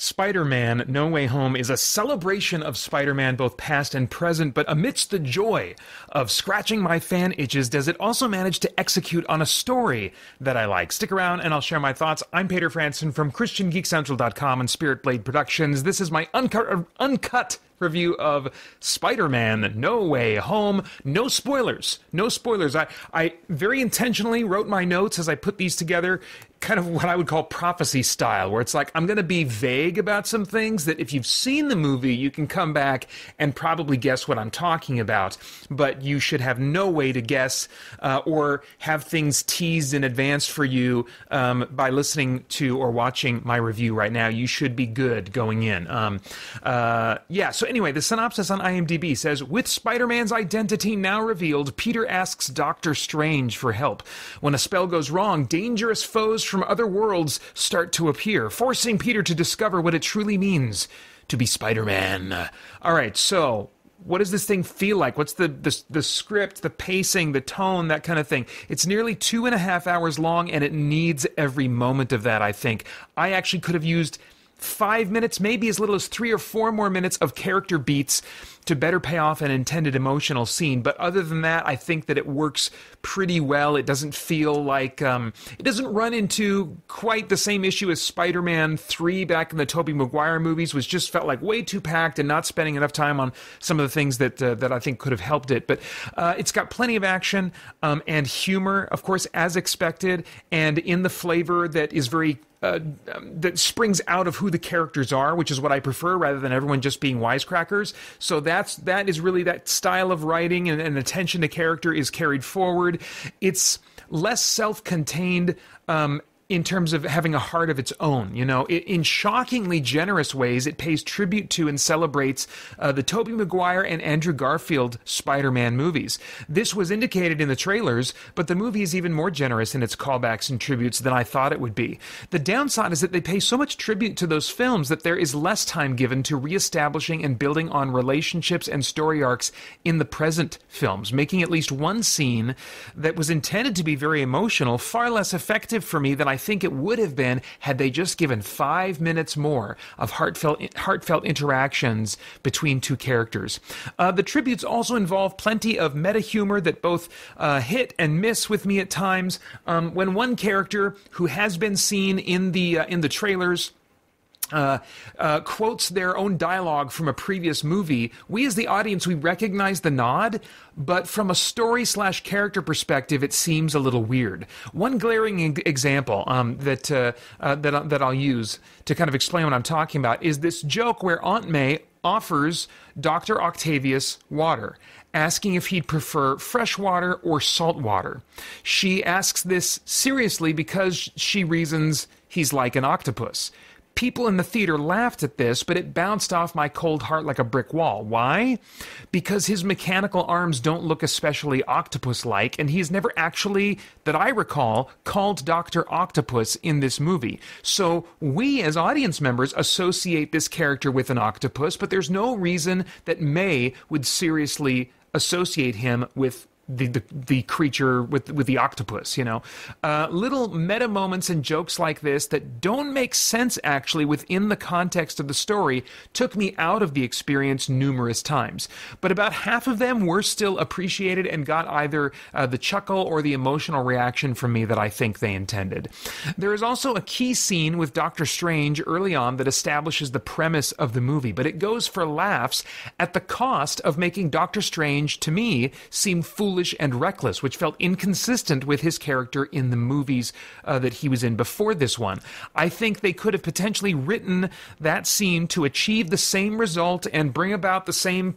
Spider-Man No Way Home is a celebration of Spider-Man both past and present, but amidst the joy of scratching my fan itches, does it also manage to execute on a story that I like? Stick around and I'll share my thoughts. I'm Paeter Franson from christiangeekcentral.com and Spirit Blade Productions. This is my uncut review of Spider-Man No Way Home. No spoilers. No spoilers. I very intentionally wrote my notes as I put these together, kind of what I would call prophecy style, where it's like I'm going to be vague about some things that if you've seen the movie, you can come back and probably guess what I'm talking about, but you should have no way to guess or have things teased in advance for you by listening to or watching my review right now. You should be good going in. So anyway, the synopsis on IMDb says, with Spider-Man's identity now revealed, Peter asks Doctor Strange for help. When a spell goes wrong, dangerous foes from other worlds start to appear, forcing Peter to discover what it truly means to be Spider-Man. All right, so what does this thing feel like? What's the script, the pacing, the tone, that kind of thing? It's nearly 2.5 hours long, and it needs every moment of that, I think. I actually could have used 5 minutes, maybe as little as 3 or 4 more minutes of character beats to better pay off an intended emotional scene. But other than that, I think that it works pretty well. It doesn't feel like, it doesn't run into quite the same issue as Spider-Man 3 back in the Tobey Maguire movies, which just felt like way too packed and not spending enough time on some of the things that I think could have helped it. But it's got plenty of action and humor, of course, as expected, and in the flavor that is very that springs out of who the characters are, which is what I prefer, rather than everyone just being wisecrackers. So that is really that style of writing, and attention to character is carried forward. It's less self-contained in terms of having a heart of its own. You know, in shockingly generous ways, it pays tribute to and celebrates the Tobey Maguire and Andrew Garfield Spider-Man movies. This was indicated in the trailers, but the movie is even more generous in its callbacks and tributes than I thought it would be. The downside is that they pay so much tribute to those films that there is less time given to reestablishing and building on relationships and story arcs in the present films, making at least one scene that was intended to be very emotional far less effective for me than I think it would have been had they just given 5 minutes more of heartfelt interactions between two characters. The tributes also involve plenty of meta humor that both hit and miss with me at times. When one character who has been seen in the trailers quotes their own dialogue from a previous movie, we as the audience, we recognize the nod, but from a story/character perspective, it seems a little weird. One glaring example that I'll use to kind of explain what I'm talking about is this joke where Aunt May offers Dr. Octavius water, asking if he'd prefer fresh water or salt water. She asks this seriously because she reasons he's like an octopus. People in the theater laughed at this, but it bounced off my cold heart like a brick wall. Why? Because his mechanical arms don't look especially octopus-like, and he's never actually, that I recall, called Dr. Octopus in this movie. So we, as audience members, associate this character with an octopus, but there's no reason that May would seriously associate him with the creature with the octopus, you know. Little meta moments and jokes like this that don't make sense actually within the context of the story took me out of the experience numerous times. But about half of them were still appreciated and got either the chuckle or the emotional reaction from me that I think they intended. There is also a key scene with Doctor Strange early on that establishes the premise of the movie, but it goes for laughs at the cost of making Doctor Strange, to me, seem foolish and reckless, which felt inconsistent with his character in the movies that he was in before this one. I think they could have potentially written that scene to achieve the same result and bring about the same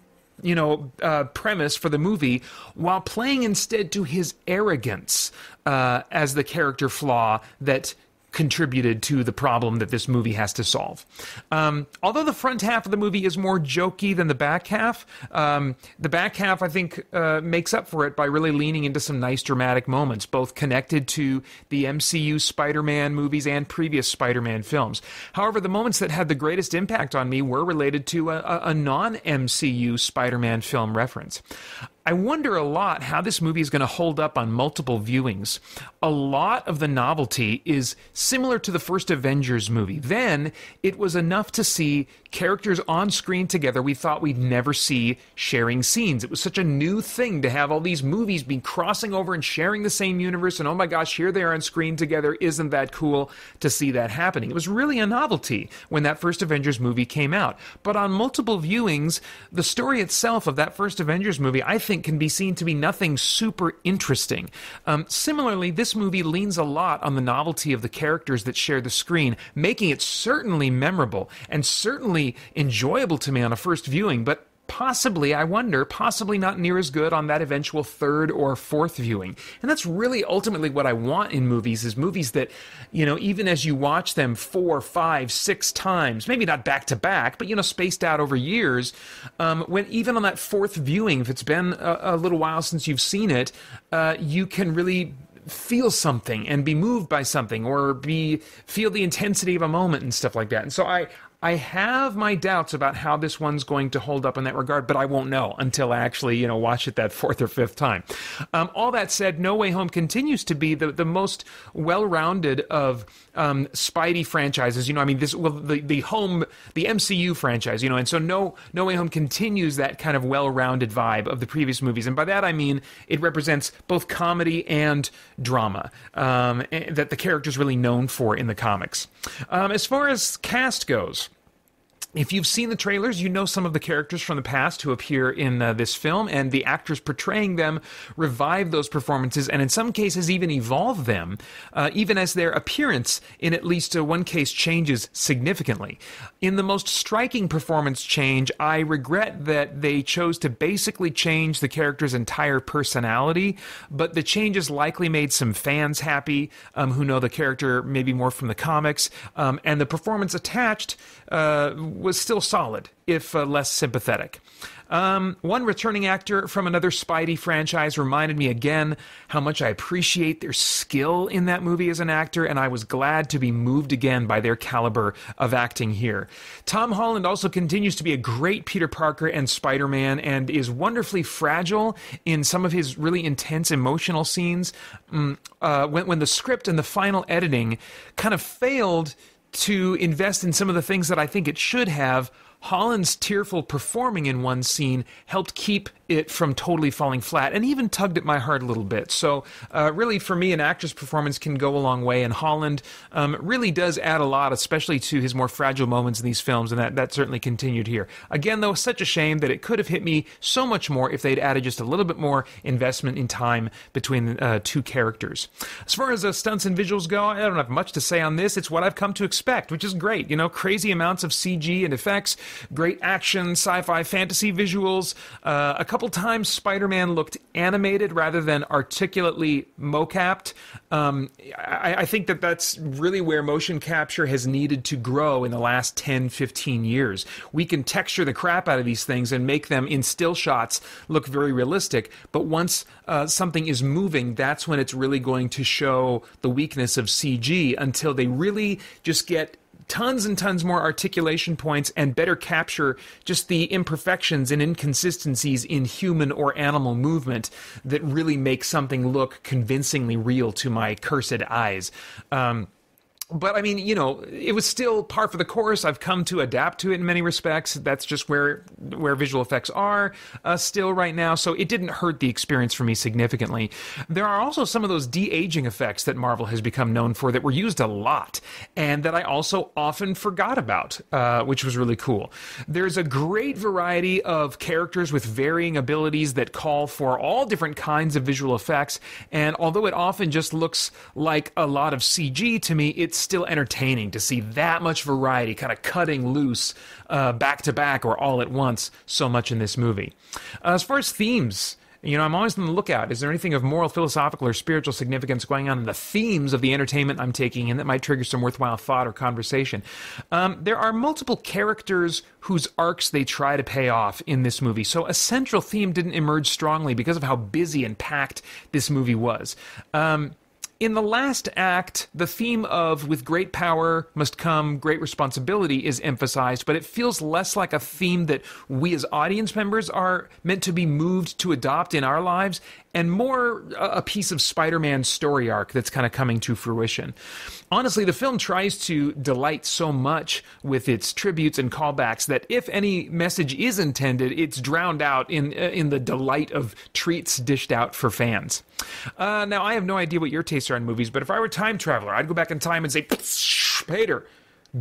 premise for the movie, while playing instead to his arrogance as the character flaw that contributed to the problem that this movie has to solve. Although the front half of the movie is more jokey than the back half I think makes up for it by really leaning into some nice dramatic moments, both connected to the MCU Spider-Man movies and previous Spider-Man films. However, the moments that had the greatest impact on me were related to a non-MCU Spider-Man film reference. I wonder a lot how this movie is going to hold up on multiple viewings. A lot of the novelty is similar to the first Avengers movie. Then it was enough to see characters on screen together we thought we'd never see sharing scenes. It was such a new thing to have all these movies be crossing over and sharing the same universe, and oh my gosh, here they are on screen together. Isn't that cool to see that happening? It was really a novelty when that first Avengers movie came out. But on multiple viewings, the story itself of that first Avengers movie, I think, can be seen to be nothing super interesting. Similarly, this movie leans a lot on the novelty of the characters that share the screen, making it certainly memorable and certainly enjoyable to me on a first viewing, but possibly, I wonder, possibly not near as good on that eventual third or fourth viewing. And that's really ultimately what I want in movies, is movies that, you know, even as you watch them 4, 5, 6 times, maybe not back to back, but, you know, spaced out over years, when even on that fourth viewing, if it's been a little while since you've seen it, you can really feel something and be moved by something, or feel the intensity of a moment and stuff like that. And so I have my doubts about how this one's going to hold up in that regard, but I won't know until I actually, you know, watch it that fourth or fifth time. All that said, No Way Home continues to be the most well-rounded of Spidey franchises. You know, I mean, the MCU franchise, you know, and so No Way Home continues that kind of well-rounded vibe of the previous movies. And by that, I mean, it represents both comedy and drama that the character's really known for in the comics. As far as cast goes, if you've seen the trailers, you know some of the characters from the past who appear in this film, and the actors portraying them revive those performances, and in some cases even evolve them, even as their appearance in at least one case changes significantly. In the most striking performance change, I regret that they chose to basically change the character's entire personality, but the changes likely made some fans happy who know the character maybe more from the comics, and the performance attached was still solid, if less sympathetic. One returning actor from another Spidey franchise reminded me again how much I appreciate their skill in that movie as an actor, and I was glad to be moved again by their caliber of acting here. Tom Holland also continues to be a great Peter Parker and Spider-Man, and is wonderfully fragile in some of his really intense emotional scenes. When the script and the final editing kind of failed to invest in some of the things that I think it should have, Holland's tearful performing in one scene helped keep it from totally falling flat, and even tugged at my heart a little bit. So really, for me, an actor's performance can go a long way, and Holland really does add a lot, especially to his more fragile moments in these films, and that certainly continued here. Again, though, such a shame that it could have hit me so much more if they'd added just a little bit more investment in time between two characters. As far as stunts and visuals go, I don't have much to say on this. It's what I've come to expect, which is great. You know, crazy amounts of CG and effects, great action, sci-fi, fantasy visuals. A couple times Spider-Man looked animated rather than articulately mocapped. I think that's really where motion capture has needed to grow in the last 10, 15 years. We can texture the crap out of these things and make them in still shots look very realistic, but once something is moving, that's when it's really going to show the weakness of CG, until they really just get tons and tons more articulation points and better capture just the imperfections and inconsistencies in human or animal movement that really make something look convincingly real to my cursed eyes. But I mean, you know, it was still par for the course. I've come to adapt to it in many respects. That's just where visual effects are still right now. So it didn't hurt the experience for me significantly. There are also some of those de-aging effects that Marvel has become known for that were used a lot, and that I also often forgot about, which was really cool. There's a great variety of characters with varying abilities that call for all different kinds of visual effects. And although it often just looks like a lot of CG to me, it's still entertaining to see that much variety kind of cutting loose back to back or all at once so much in this movie. As far as themes, you know, I'm always on the lookout. Is there anything of moral, philosophical, or spiritual significance going on in the themes of the entertainment I'm taking in that might trigger some worthwhile thought or conversation? There are multiple characters whose arcs they try to pay off in this movie, so a central theme didn't emerge strongly because of how busy and packed this movie was. In the last act, the theme of with great power must come great responsibility is emphasized, but it feels less like a theme that we as audience members are meant to be moved to adopt in our lives, and more a piece of Spider-Man's story arc that's kind of coming to fruition. Honestly, the film tries to delight so much with its tributes and callbacks that if any message is intended, it's drowned out in the delight of treats dished out for fans. Now, I have no idea what your tastes are in movies, but if I were a time traveler, I'd go back in time and say, Paeter,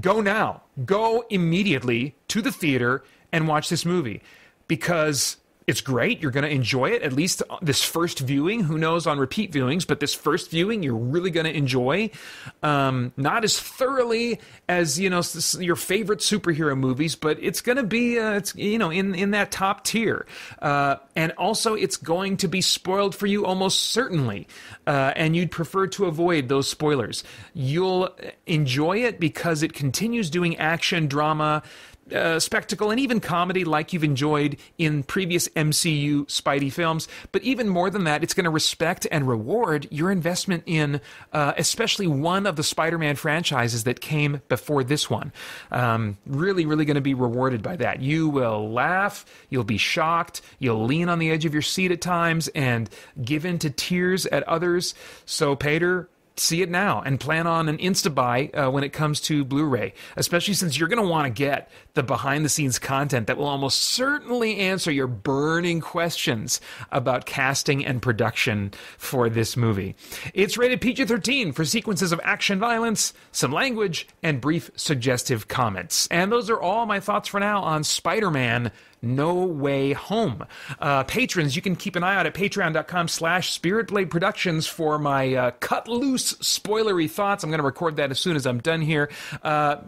go now. Go immediately to the theater and watch this movie. Because it's great. You're going to enjoy it, at least this first viewing. Who knows on repeat viewings, but this first viewing, you're really going to enjoy. Not as thoroughly as, your favorite superhero movies, but it's going to be, in that top tier. And also, it's going to be spoiled for you almost certainly. And you'd prefer to avoid those spoilers. You'll enjoy it because it continues doing action, drama, spectacle, and even comedy like you've enjoyed in previous MCU Spidey films. But even more than that, it's going to respect and reward your investment in especially one of the Spider-Man franchises that came before this one. Really, really going to be rewarded by that. You will laugh, you'll be shocked, you'll lean on the edge of your seat at times and give in to tears at others. So, Paeter, see it now and plan on an insta-buy when it comes to Blu-ray, especially since you're going to want to get the behind-the-scenes content that will almost certainly answer your burning questions about casting and production for this movie. It's rated PG-13 for sequences of action violence, some language, and brief suggestive comments. And those are all my thoughts for now on Spider-Man No Way Home. Patrons, you can keep an eye out at patreon.com/SpiritBlade Productions for my cut loose spoilery thoughts. I'm going to record that as soon as I'm done here.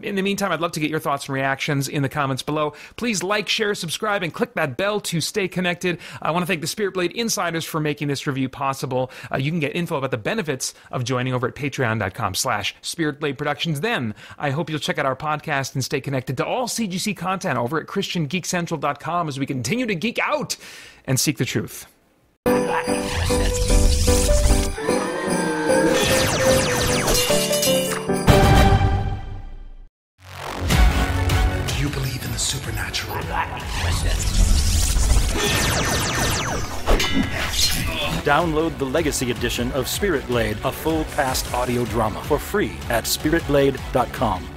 In the meantime, I'd love to get your thoughts and reactions in the comments below. Please like, share, subscribe, and click that bell to stay connected. I want to thank the Spirit Blade Insiders for making this review possible. You can get info about the benefits of joining over at patreon.com/SpiritBlade Productions. Then I hope you'll check out our podcast and stay connected to all CGC content over at christiangeekcentral.com as we continue to geek out and seek the truth. Do you believe in the supernatural? Download the Legacy Edition of Spirit Blade, a full cast audio drama, for free at spiritblade.com.